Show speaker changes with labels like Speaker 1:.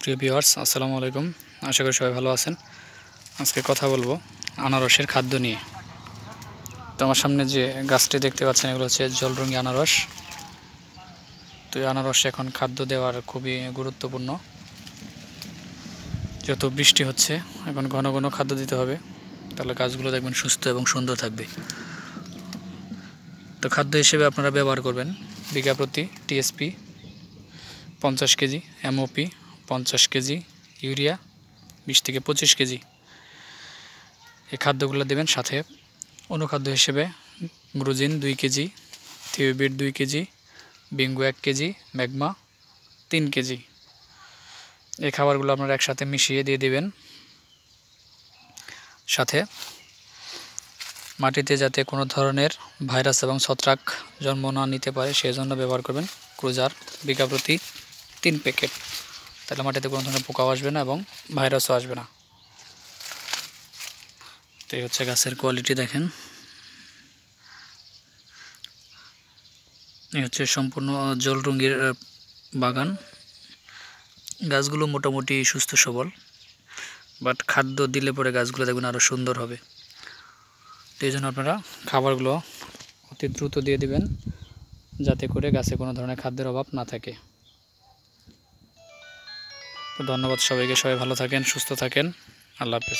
Speaker 1: প্রিয় ভিউয়ার্স, আসসালামু আলাইকুম। আশা করি সবাই ভালো আছেন। আজকে কথা বলবো আনারসের খাদ্য নিয়ে। তো আমার সামনে যে গাছটি দেখতে পাচ্ছেন, এগুলো হচ্ছে জলরঙি আনারস। তো এই আনারস এখন খাদ্য দেওয়ার খুবই গুরুত্বপূর্ণ। যত বৃষ্টি হচ্ছে, এখন ঘন ঘন খাদ্য দিতে হবে, তাহলে গাছগুলো দেখবেন সুস্থ এবং সুন্দর থাকবে। তো খাদ্য হিসেবে আপনারা ব্যবহার করবেন বিঘা প্রতি TSP 50 KG, MOP 50 KG, urea 20 থেকে 25 কেজি। এই খাদ্যগুলো দেবেন। সাথে অনুখাদ্য হিসেবে গ্রুজিন 2 কেজি, থিওবিট 2 KG, Bingo 1 KG, Magma 3 KG. এই খাবারগুলো আপনারা একসাথে মিশিয়ে দিয়ে দেবেন। সাথে মাটিতে যাতে কোনো ধরনের ভাইরাস এবং ছত্রাক জন্ম না নিতে পারে সেই জন্য ব্যবহার করবেন ক্রুজার বিঘা প্রতি 3 প্যাকেট। তাহলে মাটিতে কোনো ধরনের পোকাও আসবে না এবং ভাইরাসও আসবে না। তো এই হচ্ছে গাছের কোয়ালিটি, দেখেন। এই হচ্ছে সম্পূর্ণ জলরঙির বাগান। গাছগুলো মোটামুটি সুস্থ সবল, বাট খাদ্য দিলে পরে গাছগুলো দেখবেন আরও সুন্দর হবে। তো এই জন্য আপনারা খাবারগুলো অতি দ্রুত দিয়ে দিবেন, যাতে করে গাছে কোনো ধরনের খাদ্যের অভাব না থাকে। তো ধন্যবাদ সবাইকে। সবাই ভালো থাকেন, সুস্থ থাকেন। আল্লাহ হাফেজ।